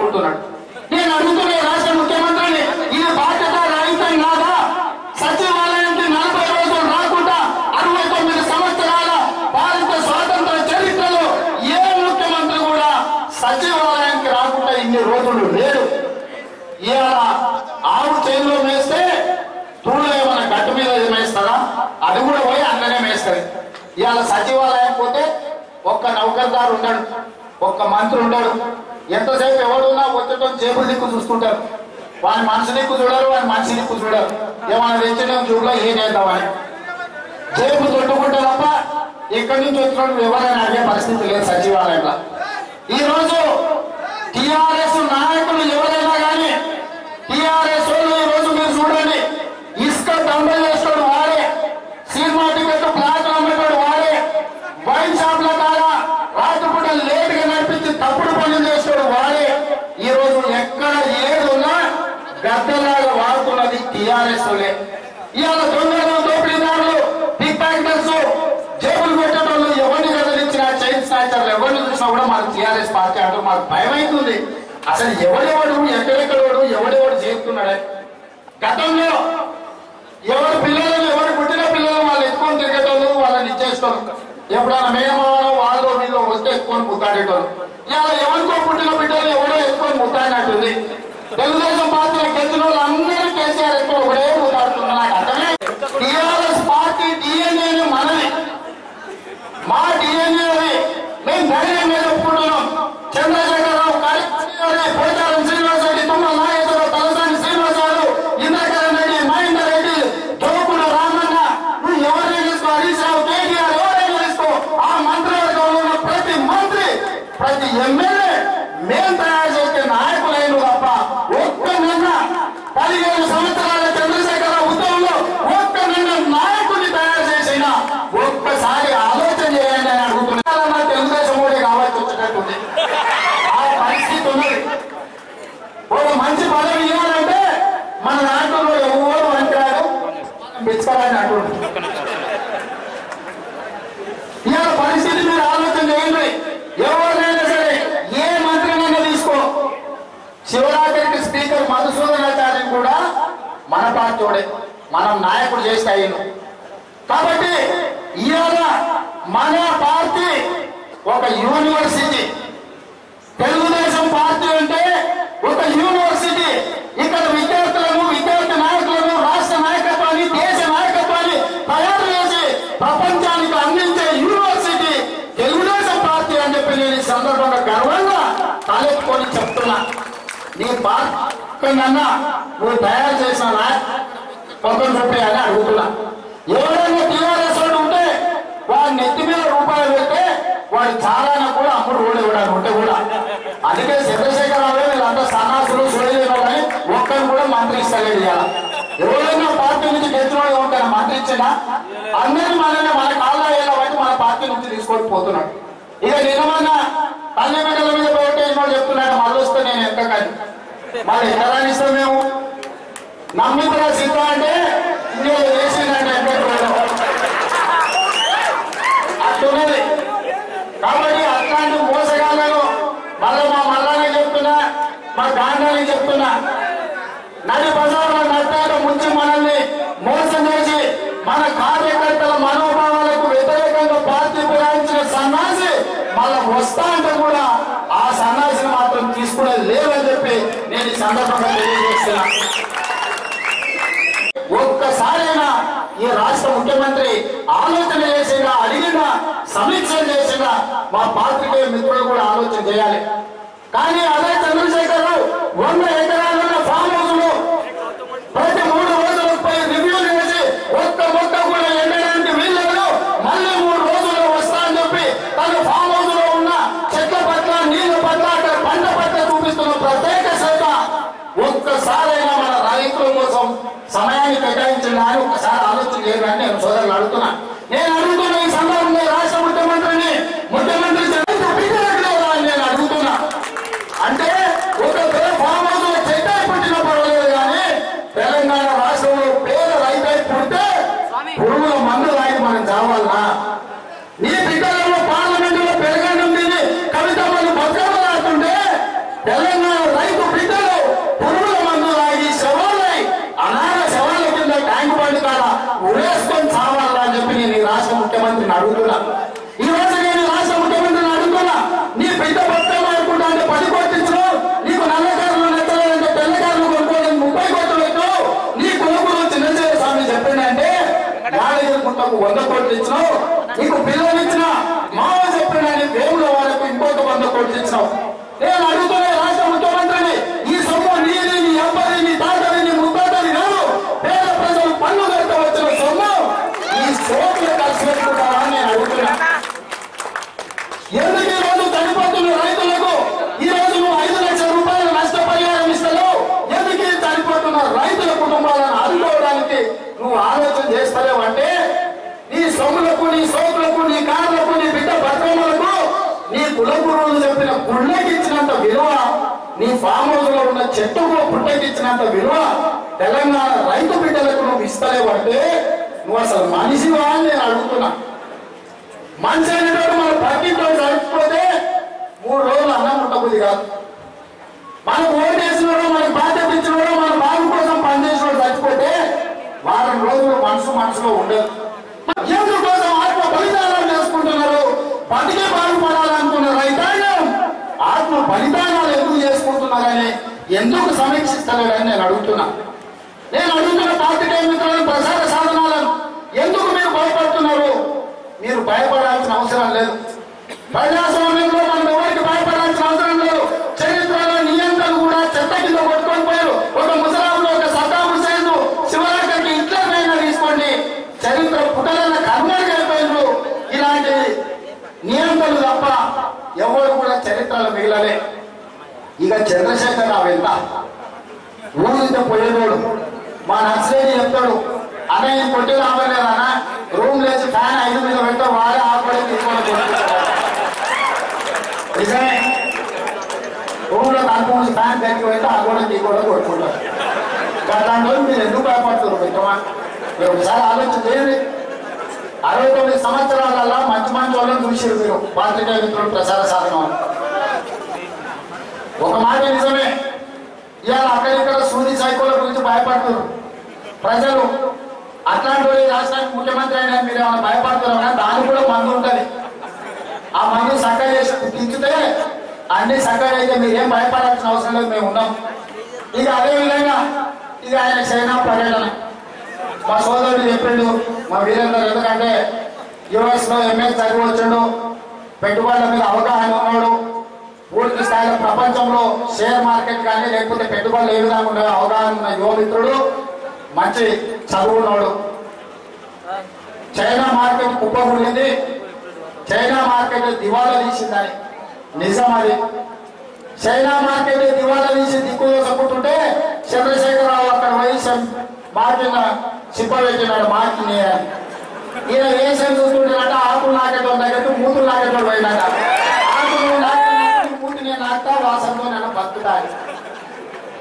అనుకుంటున్నాడు. నేను అడుగుతున్న రాష్ట్ర ముఖ్యమంత్రిని, ఇది బాధ్యత రహితం కాదా? సచివాలయానికి 40 రోజులు రాకుండా 69 సంవత్సరాల భారత స్వాతంత్ర చరిత్రలో ఏ ముఖ్యమంత్రి కూడా సచివాలయానికి రాకుండా ఇన్ని రోజులు లేడు. ఇవాళ ఆవు చేతిలో మేస్తే తూళ్ళు ఏమైనా గట్టు మీద మేస్తారా? అది కూడా పోయి అన్ననే మేస్తుంది. ఇవాళ సచివాలయం పోతే ఒక్క నౌకర్దారు ఉండడు, ఒక్క మంత్రి ఉండడు. ఎంతసేపు ఎవడున్నా వచ్చటం జేబుల దిక్కు చూసుకుంటారు. వాని మనసు దిక్కు చూడరు, వాని మనిషి దిక్కు చూడరు. ఏమైనా తెచ్చిన చూడలో ఏం చేద్దామని జేబు చుట్టుకుంటే తప్ప ఇక్కడి నుంచి వచ్చినప్పుడు ఎవరైనా అడిగే పరిస్థితి లేదు సచివాలయంలో. ఈ రోజు టిఆర్ఎస్ నాయకులు ఎవరైనా కానీ టిఆర్ఎస్ వాళ్ళు ఈ రోజు మీరు చూడండి, ఇసుక దండలు చేస్తాడు వాడే, సినిమా టికెట్ ప్లాట్లు అమ్మేటాడు వాడే, వైన్ షాప్ల కాడ రాత్రిపూట లేట్ గా నడిపించి తప్పుడు పనులు చేస్తాడు వాడే. ఈ రోజు ఎక్కడ ఏదున్నా గద్దలాగా వాడుతున్నది టిఆర్ఎస్ వాళ్ళే. ఇవాళ దొంగలు, దోపిడీదారులు, పిక్ ప్యాకెటర్స్, జేబులు పెట్టేటోళ్ళు ఎవరిని కదిలించిన చైన్ స్నాచర్లు ఎవరిని చూసినా కూడా మాకు టిఆర్ఎస్ పార్టీ అంటూ మాకు భయం అవుతుంది. అసలు ఎవడెవడు ఎక్కడెక్కడోడు ఎవడెవడు చేస్తున్నాడే. గతంలో ఎవరు పిల్లలను, ఎవరు పుట్టిన పిల్లలు వాళ్ళు ఎత్తుకొని తిరిగేటోళ్ళు, వాళ్ళని ఇచ్చేస్తారు. ఎప్పుడైనా మేనమానో వాళ్ళు వీళ్ళు వస్తే ఎత్తుకొని ముద్దాడేటోళ్ళు. ఇవాళ ఎవరికో పుట్టిన బిడ్డలు ఎవడో ఎత్తుకొని ముద్దాడినట్టుంది. తెలుగుదేశం పార్టీలో గెలిచిన వాళ్ళు అందరూ కేసీఆర్ ఎక్కువ ఒకటే ముద్దాడుతున్నారు. నాకు అర్థమే. టీఆర్ఎస్ పార్టీ డిఎన్ఏ మనది, మా డిఎన్ఏ మేము ధైర్యం మీద ఒప్పుకుంటున్నాం. చంద్రశేఖరరావు, పోచారం శ్రీనివాసరెడ్డి, తుమ్మల నాగేశ్వరరావు, తలసాని శ్రీనివాసరావు, ఇంద్రకరణ్ రెడ్డి, మహేందర్ రెడ్డి, జోకుల రామన్న, నువ్వు ఎవరిని తీసుకో, హరీష్ రావు, కేటీఆర్ ఎవరైనా తీసుకో, ఆ మంత్రివర్గంలో ఉన్న ప్రతి మంత్రి, ప్రతి ఎమ్మెల్యే మేము తయారు చేసే నాయకులైన తప్ప ఒక్కనన్నా 15 సంవత్సరాల చంద్రశేఖరరావు ఉద్యమంలో ఒక్కనన్నా నాయకుడిని తయారు చేసిన ఒక్కసారి ఆలోచన చేయండి అని అడుగుతున్నా. తెలుగుదేశం కూడా కావాల్సి వచ్చేటట్టుంది. ఆ పరిస్థితి ఉన్నది. ఒక మంచి పదవి ఇవ్వాలంటే మన నాయకులు ఎవరు అంటారు పెంచుకోవాలని అంటున్నారు. ఇవాళ పరిస్థితి మీరు ఆలోచన చేయండి. ఎవరినైనా సరే ఏ మంత్రినైనా తీసుకో, శివరాత్రికి స్పీకర్ మధుసూదనాచార్యులు కూడా మన పార్టీడే, మనం నాయకుడు చేస్తే అయ్యింది. కాబట్టి ఇవాళ మన పార్టీ ఒక యూనివర్సిటీ. తెలుగుదేశం పార్టీ అంటే ఒక యూనివర్సిటీ. ఇక్కడ విద్యార్థులను, విద్యార్థి నాయకులను, రాష్ట్ర నాయకత్వాన్ని, దేశ నాయకత్వాన్ని తయారు చేసి ప్రపంచానికి అందించే యూనివర్సిటీ తెలుగుదేశం పార్టీ అని చెప్పి నేను ఈ సందర్భంగా గర్వంగా తలెత్తుకొని చెప్తున్నా. నీ పార్టీ నువ్వు తయారు చేసిన నాయకత్వం చూపించాలని అడుగుతున్నా. ఎవరైనా టీఆర్ఎస్ వాడు ఉంటే వాడి నెత్తి మీద రూపాయలు పెడితే వాడు చాలా కూడా అమ్ముడు కూడా ఇవ్వడానికి ఉంటే కూడా. అందుకే చంద్రశేఖరరావు వీళ్ళంతా సన్నాసులు సూర్యదేవ కానీ ఒక్కరు కూడా మంత్రి ఇస్తలేదు. ఇవాళ ఎవరైనా పార్టీ నుంచి గెలిచిన ఎవరికైనా మంత్రి ఇచ్చినా అందరినీ మన కాళ్ళ ఏళ్ళ బట్టి మన పార్టీ నుంచి తీసుకొని పోతున్నాడు. ఇక నిజమన్నా తల్లి బిడ్డల మీద పోయేటో చెప్తున్నాడు. మళ్ళీ వస్తే నేను ఎంత కానీ మళ్ళీ ఎక్కడ ఇస్తాం మేము నమ్మితున్న సిద్ధ అంటే ఇందులో వేసిందంటే అట్టున్నది. కాబట్టి అట్లాంటి మోసగాళ్ళను మళ్ళీ మా మల్లానే చెప్తున్నా, మా గాంధాని చెప్తున్నా, నడి బజార్లో నట్టాక ముంచి మనల్ని మోసం చేసి మన కార్యకర్తల మనోభావాలకు వ్యతిరేకంగా పార్టీ ఫిరాయించిన సన్నాసి మళ్ళీ వస్తా అంటే కూడా ఆ సన్నాసిని మాత్రం తీసుకునేది లేదని చెప్పి నేను ఈ సందర్భంగా తెలియజేస్తున్నా. ఒక్కసారైనా ఈ రాష్ట్ర ముఖ్యమంత్రి ఆలోచన చేసినా, అడిగినా, సమీక్ష చేసినా మా పాత్రికేయ మిత్రులు కూడా ఆలోచన చేయాలి. కానీ అదే చంద్రశేఖరరావు 100 ఎకరాలున్న ఫామ్ హౌస్ లో ప్రతి 3 రోజులపై రివ్యూ చేసి ఒక్క మొక్క కూడా ఎండడానికి వీళ్ళలో మళ్ళీ 3 రోజుల్లో వస్తా అని చెప్పి తన ఫామ్ హౌస్ లో ఉన్న చెట్ల పట్ల, నీళ్ల పట్ల, అక్కడ పంట పట్ల చూపిస్తున్న ప్రత్యేక శ్రద్ధ ఒక్కసారైనా మన రైతుల కోసం సమయాన్ని కేటాయించండి అని ఒకసారి ఆలోచన చేయాలని నేను సోదరులు అడుగుతున్నా. నేను అడుగుతున్న ఈ సందర్భంలో రాష్ట్ర ముఖ్యమంత్రి నేను అడుగుతున్నా. అంటే ఒక ఫామ్ హౌస్ లో చెట్టు పుట్టినా పర్వాలేదు కానీ తెలంగాణ రాష్ట్రంలో పేద రైతు పుడితే పురుగుల మందు రాయి మనం చావాలనా? నీ బిడ్డలలో పార్లమెంట్ లో పెరగడం కవిత వాళ్ళు బతుకమ్మలాడుతుంటే తెలంగాణ ముఖ్యమంత్రిని అడుగుతున్నా. ఈ రోజు నేను రాష్ట్ర ముఖ్యమంత్రిని అడుగుతున్నా, నీ బిడ్డ బతుకమ్మ అనుకుంటా అంటే 10 కోట్లు ఇచ్చినావు, నీకు నల్ల కార్లు నచ్చలేదంటే తెల్ల కార్లు కొనుక్కోవడానికి 30 కోట్లు పెట్టినావు, నీ కొడుకులు చిన్నచేయ స్వామి చెప్పిందంటే యాదగిరిగుట్టకు 100 కోట్లు ఇచ్చినావు, నీకు పిల్లలు ఇచ్చిన మావ చెప్పిండని వేముల వాళ్ళకు ఇంకొక 100 కోట్లు ఇచ్చినావు. నేను అడుగుతున్నా రాష్ట్ర ముఖ్యమంత్రిని, ఈ సొమ్ము నీది, నీ అబ్బాయి, నీ తాతది, నీ ముత్తాతది కాదు, పేద ప్రజలు పన్ను కడుతూ వచ్చిన సొమ్ము ఈ సోకులు ఖర్చు పెట్టుకుంటారా అని నేను అడుగుతున్నా. ఎందుకు ఈ రోజు చనిపోతున్న రైతులకు ఈ రోజు నువ్వు 5 లక్షల రూపాయలు నష్టపరిహారం ఇస్తావు? ఎందుకు ఈ చనిపోతున్న రైతుల కుటుంబాలను ఆదుకోవడానికి నువ్వు ఆలోచన చేస్తలేవు అంటే నీ సొమ్ములకు, నీ సోకులకు, నీ కార్లకు, నీ బిడ్డ బతుకమ్మలకు, నీ కులగురువులు చెప్పిన గుళ్ళకి ఇచ్చినంత విలువ, నీ ఫామ్ హౌస్ లో ఉన్న చెట్టుకు పుట్టకి ఇచ్చినంత విలువ తెలంగాణ రైతు బిడ్డలకు నువ్వు ఇస్తలేవు అంటే నువ్వు అసలు మనిషివా అని నేను అడుగుతున్నా. మనిషి అనేటువంటి మన పక్కింట్లో చనిపోతే 3 రోజులు అన్నం ఉండబుద్ధి కాదు. మనకు ఓటేసినోడు, మనకు బాధ్యత ఇచ్చినోడు, మన బాబు కోసం పనిచేసినోడు చచ్చిపోతే వారం రోజులు మనసులో ఉండదు. ఎందుకోసం ఆత్మ బలిదానాలు చేసుకుంటున్నారు? బతికే బాగుపడాలనుకున్న రైతాంగం ఆత్మ బలిదానాలు ఎందుకు చేసుకుంటున్నారని ఎందుకు సమీక్షిస్తలేరని నేను అడుగుతున్నా. పార్టీకే మిత్రులను, ప్రసార సాధనాలను ఎందుకు మీరు భయపడుతున్నారు? మీరు భయపడాల్సిన అవసరం లేదు. ప్రజాస్వామ్యంలో మనం ఎవరికి భయపడాల్సిన అవసరం లేదు. చరిత్రలో నియంత్రణ కూడా చెత్త కింద కొట్టుకొని పోయారు. ఒక ముసలాంలో ఒక సద్దాం హుసేన్ శివరాత్రికి హిట్లర్నైనా తీసుకోండి, చరిత్ర పుటలను కనుమరుగైపోయారు. ఇలాంటి నియంత్రణలు తప్ప ఎవరు కూడా చరిత్రలో మిగిలలే. ఇక చంద్రశేఖర్ రావు ఎంత ఊరితో పోయేవాడు. మా నర్సరీ చెప్తాడు, అన్నయ్య కొట్టి రావలేదన్న, రూమ్ లేచి ఫ్యాన్ 5 మీద పెడితే వాడే ఆపడే తీసుకోవాలి. నిజమే, రూమ్ లో తలుపు నుంచి ఫ్యాన్ దగ్గరికి పెడితే ఆ కూడా తీ కూడా కొట్టుకుంటారు. అలాంటి రోజు మీరు ఎందుకు భయపడుతున్నారు? మిత్రమా, మీరు ఒకసారి ఆలోచన చేయండి. 69 సంవత్సరాలలో మంచి వాళ్ళని చూసారు మీరు, పాత్రికేయ మిత్రులు, ప్రసార సాధనం. ఒక మాట నిజమే, ఇవాళ అక్కడిక్కడ సూది సైకోల గురించి భయపడుతున్నారు ప్రజలు. అట్లాంటి రాష్ట్రానికి ముఖ్యమంత్రి అయినా మీరు ఏమైనా భయపడుతున్నారు కానీ దానికి కూడా మందు ఉంటుంది. ఆ మందు చక్కగా చేసి తించితే అన్ని చక్కగా అయితే మీరేం భయపడాల్సిన అవసరం లేదు, మేము ఉన్నాం. ఇక అదేవిధంగా ఇక ఆయన చైనా పర్యటన మా సోదరుడు చెప్పిండు, మా వీరేందర్. ఎందుకంటే యుఎస్ లో ఎంఎస్ చదివి వచ్చాడు, పెట్టుబడుల మీద అవగాహన ఉన్నాడు, పూర్తి స్థాయిలో ప్రపంచంలో షేర్ మార్కెట్ కానీ లేకపోతే పెట్టుబడులు ఏ విధంగా ఉండే అవగాహన ఉన్న యువమిత్రుడు, మంచి చదువున్నాడు. చైనా మార్కెట్ కుప్పకూలింది, చైనా మార్కెట్ దివాలా తీసిందని నిజం అది. చైనా మార్కెట్ దివాలా తీసి దిక్కులో చెప్పుకుంటుంటే చంద్రశేఖరరావు అక్కడ వయసు మార్కెట్ చిప్పబెట్టినాడు మార్కెట్ని. ఈయన ఏ సైన్ చూస్తుంటాడంటే ఆకులు నాకేటోళ్ళ దగ్గర మూతులు నాకేటోళ్ళు పోయినాక ఆకులు మూతి నేను నాకుతా వాసనతో నేను బతుకుతాను.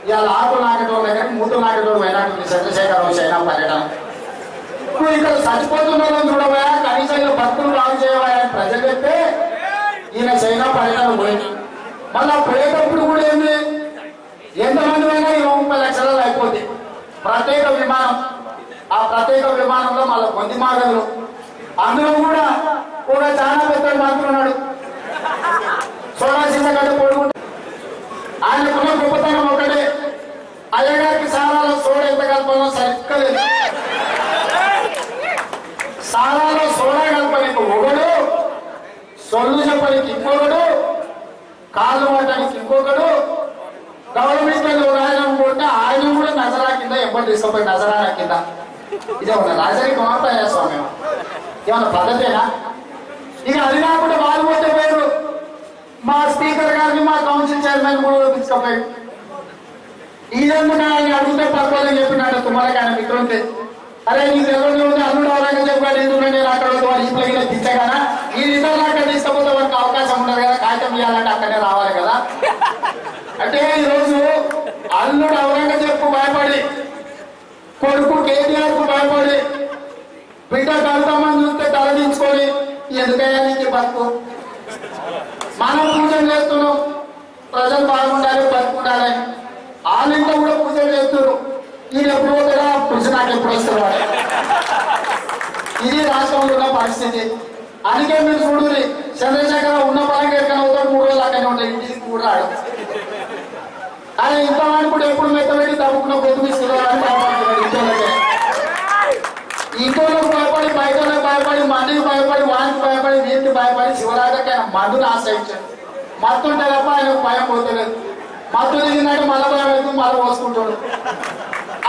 ఇవాళ ఆకులు నాకేటోళ్ళ దగ్గర మూతులు నాకేటోళ్ళు పోయినట్టుంది చంద్రశేఖరరావు చైనా పర్యటన. నువ్వు ఇక్కడ చచ్చిపోతున్నాను చూడబోయా, కనీసం బతుకులు బాగు చేయబోయా అని ప్రజలు చెప్తే ఈయన చైనా పర్యటన పోయింది. మళ్ళా పోయేటప్పుడు కూడా ఏంది, ఎంతమంది అయినా 30 లక్షలలో అయిపోద్ది. ప్రత్యేక విమానం, ఆ ప్రత్యేక విమానంలో మళ్ళీ కొంది మార్గంలో అందులో కూడా చాలా పెద్ద మంత్రి ఉన్నాడు, సోనాసీస గడ్డ పొడుగుంటాడు. ఆయనకున్న గొప్పతనం ఒకటే, అయ్యగారికి సారాలో సోడా ఎంత కలపాలో సరిగ్గా లేదు. సారాలో సోడా కలపడానికి ఒకడు, సొల్లు చెప్పడానికి ఇంకొకడు, కాళ్ళు పట్టడానికి ఇంకొకడు, గవర్నమెంట్ ఆయన ఉంటే ఆయన కూడా నజరా కింద ఎప్పటి తీసుకుపోయి నజరానా కింద. ఇదేమన్నా రాజరికమా ప్రజాస్వామ్యం? ఏమన్నా పద్ధతేనా? ఇక అది కాకుండా వాళ్ళు పోతే పేరు మా స్పీకర్ గారిని, మా కౌన్సిల్ చైర్మన్ కూడా తీసుకుపోయాడు. ఇదేందుకు ఆయన అడిగితే పక్కన చెప్పినాడు తుమ్మలకి ఆయన మిత్రుంటే, అరే నీకు ఎవరు ఉంది అల్లుడు ఎవరైనా చెప్పాడు, ఎందుకంటే నేను అక్కడ వాళ్ళు ఈ ప్లగిన తెచ్చగానా ఈ ఇతరులు అక్కడ తీసుకపోతే వాళ్ళకి అవకాశం ఉండదు కదా, కాగితం ఇవ్వాలంటే అక్కడే రావాలి కదా. అంటే ఈరోజు అల్లుడు ఔరంగజేబుకు భయపడి, కొడుకు కేటీఆర్ కు భయపడి, బిడ్డ కలుతామని చూస్తే తలదించుకొని ఎందుకయ్యా నీకు బతుకు, మనం పూజలు చేస్తున్నాం, ప్రజలు బాగుండాలి, బతుకుండాలి. వాళ్ళ ఇంట్లో కూడా పూజలు చేస్తున్నారు. ఈయన ఎప్పుడు పోతాడా, పురుషు నాకు ఎప్పుడు వస్తున్నాడు. ఇది రాష్ట్రంలో ఉన్న పరిస్థితి. అందుకే మీరు చూడురి, చంద్రశేఖర్ ఉన్న పరంగా ఎక్కడ అవుతాడు, 3 రోజులు అక్కడనే ఉంటాయి, ఇంటికి కూడా రాడు. ఆయన ఇంత కూడా ఎప్పుడు మెత్తబెట్టి తప్పుకున్న గొంతు తీసుకురావాలని భయపడుతున్నాడు. ఇంకోళ్ళకు భయపడి, బయటకు భయపడి, మందికి భయపడి, వానికి భయపడి, వీరికి భయపడి శివరాజకి ఆయన మందుని ఆశ్రయించాడు. మత్తు ఉంటే తప్ప ఆయనకు భయం పోతలేదు. మత్తు దిగిందంటే మళ్ళీ భయం అవుతుంది, మళ్ళీ పోసుకుంటాడు.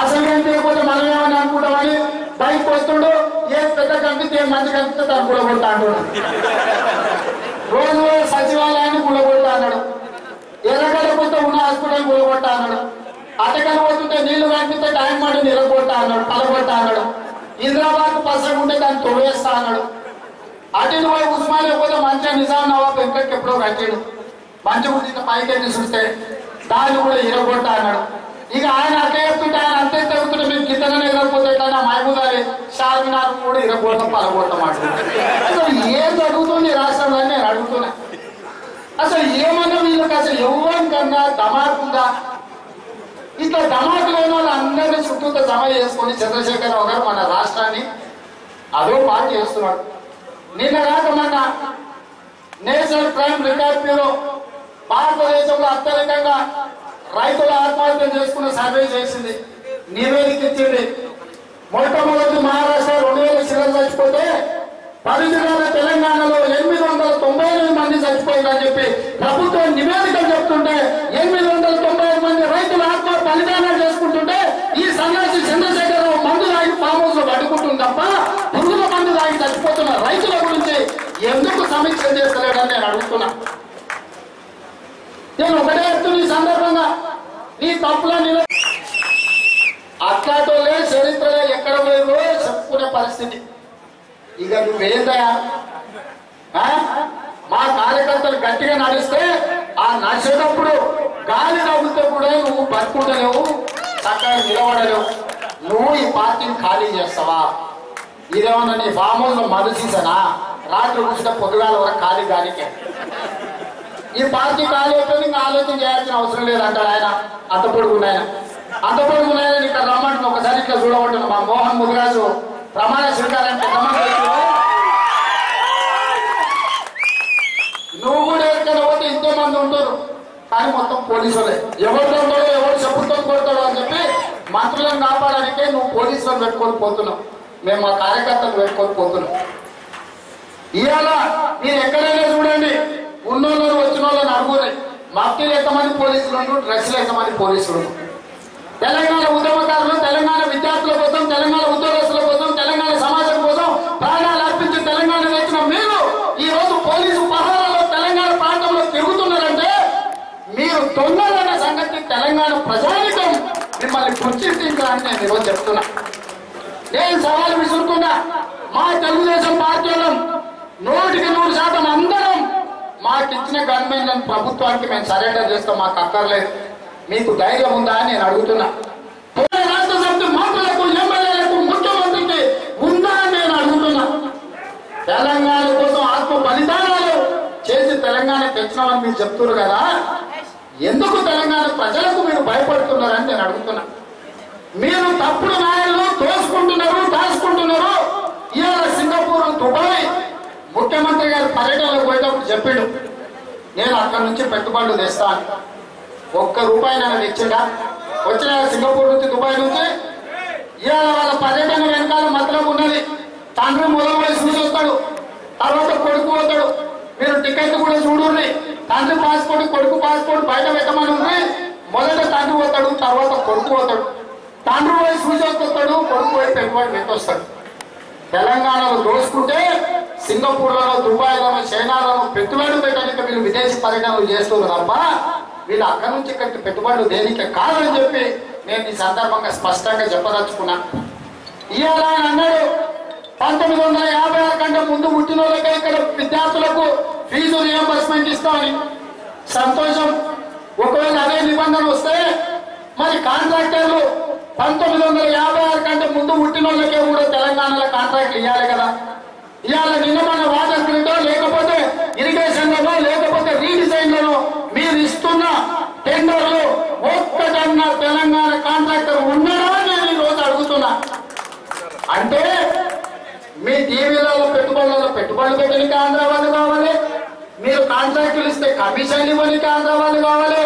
అసలు ఏం తెలియకపోతే మనం ఏమని అనుకుంటామని బయటకు వస్తుండు. ఏ పెద్ద కనిపిస్తే ఏ మంచి కనిపిస్తే దాన్ని కూడగొడతా అంటాడు. రోజు సచివాలయాన్ని కూడగొడతా అన్నాడు. ఎర్రగడపోతే ఉన్న హాస్పిటల్ కూడగొడతా అన్నాడు. అటకలు పోతుంటే నీళ్లు కనిపిస్తే టైం మాట నిలగొడతా అన్నాడు, పలగొడతా అన్నాడు. ఇంద్రాబాద్ పసరం ఉంటే దాన్ని తొలివేస్తా అన్నాడు. అటు పోయి ఉస్మానియా పోతే మంచిగా నిజాం నవాబ్ ఇంకొక ఎప్పుడో కట్టాడు. మంచి గురించి పైకెళ్ళి చూస్తే దాన్ని కూడా ఇరగొడతా అన్నాడు. ఇక ఆయన అట్లా చెప్తుంటే ఆయన అంతే తగ్గుతుంటే మేము కిందనే ఎగరకపోతే ఎట్లా మహబూదాలి షార్మినార్ కూడా ఇరగొడతాం, పలగొడతాం అంటున్నాడు. అసలు ఏం జరుగుతుంది రాష్ట్రంలో నేను అడుగుతున్నా. అసలు ఏమన్నా వీళ్ళకి అసలు ఎవరికన్నా దమాకుందా? ఇట్లా దమాకు లేని వాళ్ళు అందరినీ చుట్టూతో జమ చేసుకొని చంద్రశేఖరరావు గారు మన రాష్ట్రాన్ని అదో పార్టీ చేస్తున్నాడు. నిన్న రాక మొన్న నేషనల్ క్రైమ్ రికార్డ్ బ్యూరో భారతదేశంలో అత్యధికంగా రైతుల ఆత్మహత్య చేసుకున్న సర్వే చేసింది, నివేదిక ఇచ్చింది. మొట్టమొదటి మహారాష్ట్ర 2000 చిల్లర చచ్చిపోతే 10 జిల్లాల తెలంగాణలో 898 మంది చచ్చిపోయిందని చెప్పి ప్రభుత్వం నివేదికలు చెప్తుంటే 895 మంది రైతుల ఆత్మ బలిదానాలు చేసుకుంటుంటే ఈ సన్యాసి చంద్రశేఖరరావు మందు తాగి ఫామ్ హౌస్ లో పట్టుకుంటుంది తప్ప పురుగుల మందు తాగి చచ్చిపోతున్న రైతుల గురించి ఎందుకు సమీక్ష చేస్తలేడని నేను అడుగుతున్నా. నేను ఒకటే చెప్తున్నా ఈ సందర్భంగా, నీ తప్పుల అట్లాటోలే చరిత్రలో ఎక్కడ పోయిందో చెప్పుకునే పరిస్థితి. ఇక నువ్వేందయా? మా కార్యకర్తలు గట్టిగా నడిస్తే ఆ నడిచేటప్పుడు గాలి తగ్గితే కూడా నువ్వు బతుకుంటలేవు, చక్కగా నిలబడలేవు. నువ్వు ఈ పార్టీని ఖాళీ చేస్తావా? ఇదేమన్నా నీ ఫామ్ హౌస్ లో మధుసీసనా? రాత్రి కూర్చుంటే పొద్దుగాల వరకు ఖాళీ గాలికే. ఈ పార్టీ ఖాళీ అయిపోయింది, ఇంకా ఆలోచన చేయాల్సిన అవసరం లేదంటాడు ఆయన. అంత పొడుగున్నాయన ఇక్కడ రమ్మంటున్నా, ఒకసారి ఇట్లా చూడబడుతున్నా. మా మోహన్ ముదిరాజు ప్రమాణ స్వీకారానికి నువ్వు కూడా ఎక్కడ పోతే ఎంతో మంది ఉంటారు, కానీ మొత్తం పోలీసులే. ఎవరితో ఉంటాడో ఎవరు చెప్పుతో కొడతాడో అని చెప్పి మంత్రులను కాపాడడానికే నువ్వు పోలీసులను పెట్టుకొని పోతున్నావు, మేము మా కార్యకర్తలు పెట్టుకొని పోతున్నాం. ఇవాళ మీరు ఎక్కడైనా చూడండి, ఉన్నోళ్ళు వచ్చిన వాళ్ళని అడుగుతాయి. మఫ్టీలు ఎంతమంది పోలీసులు ఉన్నారు, డ్రగ్స్లు ఎంతమంది పోలీసులు. తెలంగాణ ఉద్యమకారులు, తెలంగాణ విద్యార్థుల కోసం, తెలంగాణ ఉద్యోగస్తుల కోసం, తెలంగాణ సమాజం కోసం ప్రాణాలు అర్పించి తెలంగాణ తెచ్చిన మీరు ఈ రోజు పోలీసు పహారాలో తెలంగాణ ప్రాంతంలో తిరుగుతున్నారంటే మీరు దొంగలన్న సంగతి తెలంగాణ ప్రజానికం మిమ్మల్ని గుర్తించాలని నేను ఈరోజు చెప్తున్నా. నేను సవాలు విసురుతున్నా, మా తెలుగుదేశం పార్టీ 100% అందరం మాకిచ్చిన గవర్నమెంట్ ప్రభుత్వానికి మేము సరెండర్ చేస్తాం, మాకు అక్కర్లేదు. మీకు ధైర్యం ఉందా అని నేను అడుగుతున్నా. రాష్ట్ర సమితి మంత్రులకు, ఎమ్మెల్యేలకు, ముఖ్యమంత్రికి ఉందా అని నేను అడుగుతున్నా. తెలంగాణ కోసం ఆత్మ బలిదానాలు చేసి తెలంగాణ తెచ్చినామని మీరు చెప్తున్నారు కదా, ఎందుకు తెలంగాణ ప్రజలకు మీరు భయపడుతున్నారని నేను అడుగుతున్నా. మీరు తప్పుడు న్యాయాలు దోసుకుంటున్నారు, దాచుకుంటున్నారు. ఇవాళ సింగపూర్, దుబాయ్ ముఖ్యమంత్రి గారు పర్యటనలో పోయేటప్పుడు చెప్పాడు, నేను అక్కడి నుంచి పెట్టుబడులు తెస్తాను. ₹1 నేను తెచ్చిండా? వచ్చిన సింగపూర్ నుంచి, దుబాయ్ నుంచి. ఇవాళ వాళ్ళ పర్యటన వెనకాల మతలం ఉన్నది. తండ్రి మొదలు పోయి చూసి వస్తాడు, తర్వాత కొడుకు పోతాడు. మీరు టికెట్ కూడా చూడండి, తండ్రి పాస్పోర్ట్, కొడుకు పాస్పోర్ట్ బయట పెట్టమని ఉంది. మొదట తండ్రి పోతాడు, తర్వాత కొడుకు పోతాడు. తండ్రి పోయి చూసి వస్తాడు, కొడుకు పోయి పెట్టుబడి పెట్టొస్తాడు. తెలంగాణలో దోసుకుంటే సింగపూర్లలో, దుబాయ్లలో, చైనాలలో పెట్టుబడులు పెట్టడానికి వీళ్ళు విదేశీ పర్యటనలు చేస్తున్నారు తప్ప వీళ్ళు అక్కడి నుంచి ఇక్కడికి పెట్టుబడులు దేనికి కాదని చెప్పి నేను ఈ సందర్భంగా స్పష్టంగా చెప్పదలుచుకున్నా. ఇవాళ ఆయన అన్నాడు 1956 కంటే ముందు పుట్టిన వాళ్ళకే ఇక్కడ విద్యార్థులకు ఫీజు రియంబర్స్మెంట్ ఇస్తామని. సంతోషం. ఒకవేళ అదే నిబంధన వస్తే మరి కాంట్రాక్టర్లు 1956 కంటే ముందు పుట్టిన వాళ్ళకే కూడా తెలంగాణలో కాంట్రాక్ట్లు ఇవ్వాలి కదా. ఇవాళ నిన్న మన వాటర్ గ్రిడ్ లేకపోతే ఇరిగేషన్లలో, లేకపోతే రీడిజైన్లలో మీరు ఇస్తున్న టెండర్లు ఒక్కటన్నా తెలంగాణ కాంట్రాక్టర్ ఉన్నారా నేను ఈ రోజు అడుగుతున్నా. అంటే మీ పెట్టడానికి ఆంధ్ర వాళ్ళు కావాలి, మీరు కాంట్రాక్టులు ఇస్తే కమిషన్ ఇవ్వడానికి ఆంధ్ర వాళ్ళు కావాలి,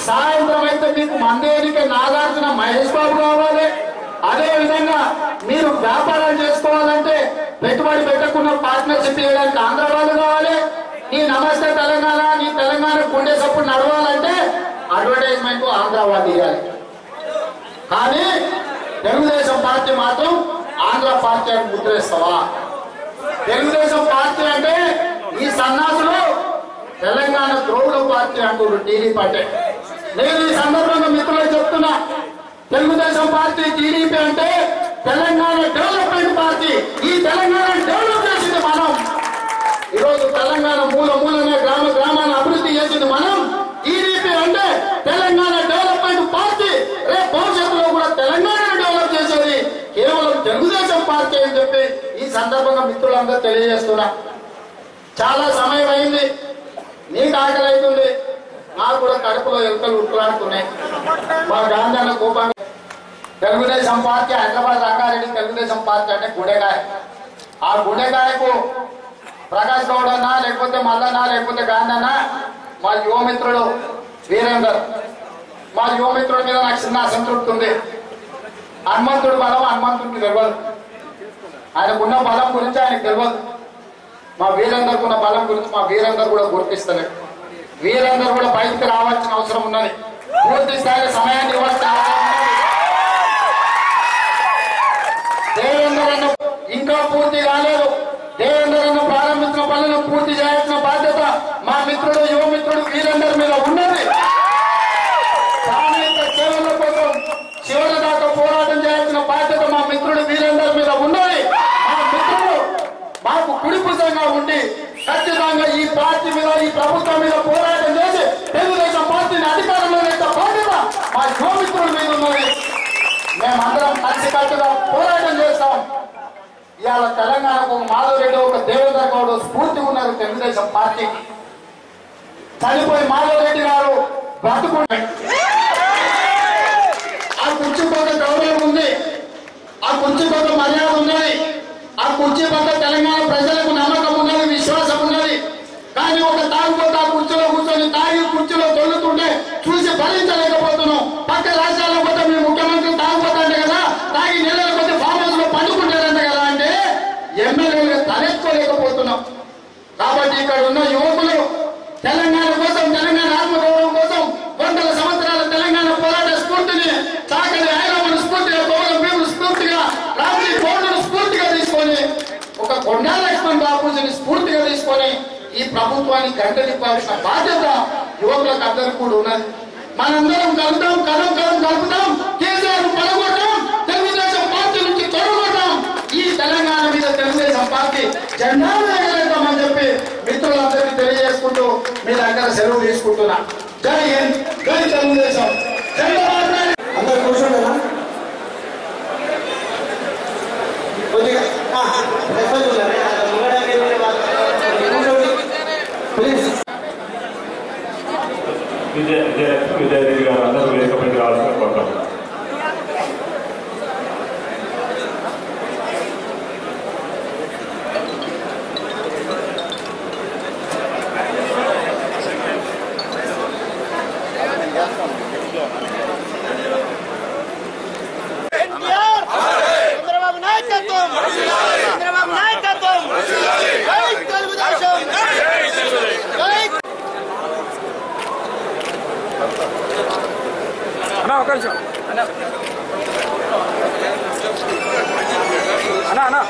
సాయంత్రం అయితే మీకు మందేనికి నాగార్జున మహేష్ బాబు కావాలి. అదే విధంగా మీరు వ్యాపారాలు చేసుకోవాలంటే పెట్టుబడి పెట్టకుండా పార్ట్నర్షిప్ చేయడానికి ఆంధ్ర వాళ్ళు కావాలి. నీ నమస్తే తెలంగాణ, నీ తెలంగాణ గుండె సప్పుడు నడవాలంటే అడ్వర్టైజ్మెంట్ ఆంధ్ర వాళ్ళు ఇవ్వాలి. కానీ తెలుగుదేశం పార్టీ మాత్రం ఆంధ్ర పార్టీ అని ముద్రేస్తావా? తెలుగుదేశం పార్టీ అంటే ఈ సన్నాసులు తెలంగాణ ద్రోహుల పార్టీ అంటారు టీడీపీ అంటే. నేను ఈ సందర్భంగా మిత్రులకు చెప్తున్నా, తెలుగుదేశం పార్టీ టీడీపీ అంటే తెలంగాణ డెవలప్మెంట్ పార్టీ. ఈ తెలంగాణ డెవలప్ చేసింది మనం. ఈరోజు తెలంగాణ మూల మూలనే గ్రామ గ్రామాన్ని అభివృద్ధి చేసింది మనం. టీడీపీ అంటే తెలంగాణ డెవలప్మెంట్ పార్టీ. రేపు భవిష్యత్తులో కూడా తెలంగాణను డెవలప్ చేసేది కేవలం తెలుగుదేశం పార్టీ అని చెప్పి ఈ సందర్భంగా మిత్రులందరూ తెలియజేస్తున్నా. చాలా సమయం అయింది, నీకు ఆకలి అవుతుంది, నాకు కూడా కడుపులో ఎలుకలు ఉట్టులాడుతున్నాయి. మా గాంధీ కోపంగా తెలుగుదేశం పార్టీ హైదరాబాద్ రంగారెడ్డి తెలుగుదేశం పార్టీ అంటే గుండెకాయ. ఆ గుండెకాయకు ప్రకాష్ గౌడ్ అన్నా, లేకపోతే మల్లన్నా, లేకపోతే గాంధీ అన్నా, మా యువమిత్రుడు వీరేందర్, మా యువమిత్రుడి మీద నాకు చిన్న అసంతృప్తి ఉంది. హనుమంతుడు బలం హనుమంతుడికి తెలియదు, ఆయనకున్న బలం గురించి ఆయనకు తెలియదు. మా వీరేందర్కు ఉన్న బలం గురించి మా వీరేందర్ కూడా గుర్తిస్తలేదు. వీరేందర్ కూడా బయటికి రావాల్సిన అవసరం ఉన్నది. పూర్తి స్థాయి సమయాన్ని ఇవ్వాల్సిన అవసరం ఉన్నది. దేవేందర్ అన్న ఇంకా పూర్తి కాలేదు. దేవేందర్ అన్న ప్రారంభించిన పనులను పూర్తి చేయాల్సిన బాధ్యత మా మిత్రుడు యువమిత్రుడు వీరేందర్ మీద ఉన్నది. సామాజిక సేవల కోసం చివరి దాకా పోరాటం చేయాల్సిన బాధ్యత మా మిత్రుడు వీరేందర్ మీద ఉన్నది. మా మిత్రుడు మాకు కుడిపుసంగా ఉండి ఖచ్చితంగా ఈ పార్టీ మీద, ఈ ప్రభుత్వం మీద పోరాటం చేసి తెలుగుదేశం పార్టీని అధికారంలో వేసే బాధ్యత మా యువమిత్రుల మీద ఉన్నది. మేమందరం కలిసికట్టుగా పోరాటం చేస్తాం. ఇవాళ తెలంగాణకు ఒక మాధవరెడ్డి, ఒక దేవేందర్ గౌడ్ స్ఫూర్తి ఉన్నారు తెలుగుదేశం పార్టీకి. చనిపోయి మాధవరెడ్డి గారు బ్రతుకుంటే ఆ కుర్చీ పక్క గౌరవం ఉంది, ఆ కుర్చీ పక్క మర్యాద ఉన్నది, ఆ కుర్చీ పక్క తెలంగాణ ప్రజలకు నమ్మకం ఉన్నది, విశ్వాసం ఉన్నది. కానీ ఒక తాగుబోతు ఆ కుర్చీలో కూర్చొని తాగి కుర్చీలో తొలుతుంటే చూసి భరించలేకపోతున్నాం. పక్క రాష్ట్రాల్లో పోతే మీ ముఖ్యమంత్రి తాగుపోతాంటే కదా, తాగి నెలల కొద్ది ఫామ్ హౌస్ లో పండుకుంటారంట కదా అంటే ఎమ్మెల్యేలుగా తలెత్తుకోలేకపోతున్నాం. కాబట్టి ఇక్కడ ఉన్న యువకులు తెలంగాణ కోసం, తెలంగాణ ఆత్మగౌరవం కోసం వందల సంవత్సరాల తెలంగాణ పోరాట స్ఫూర్తిని, చాకలి ఐలమ్మను స్ఫూర్తిగా, గౌరవ భీములు స్ఫూర్తిగా, రాజీ బోర్డును స్ఫూర్తిగా తీసుకొని, ఒక కొండా లక్ష్మణ్ బాపూజీని స్ఫూర్తిగా తీసుకొని ఈ ప్రభుత్వాన్ని గంటలిప్పాల్సిన బాధ్యత యువకులకు అందరికీ కూడా ఉన్నది. మనందరం కలుద్దాం, కలం కలుపుతాం, కేసీఆర్ పడగొట్టాం, తెలుగుదేశం పార్టీ నుంచి తొలగొట్టాం. ఈ తెలంగాణ మీద తెలుగుదేశం పార్టీ జెండా వేయగలుగుతామని చెప్పి మిత్రులందరికీ తెలియజేసుకుంటూ మీ దగ్గర సెలవు తీసుకుంటున్నా. జై హింద్, జై తెలుగుదేశం. అందరూ కూర్చోండి. కొద్దిగా విజయరెడ్డి గారు అందరూ వేదికపైకి రావాల్సిన కోరుతాం. చంద్రబాబు నాయకత్వం, చంద్రబాబు నాయకత్వం, జై తెలుగుదేశం, జై. అన్నా ఒక నిమిషం అన్నా అన్నా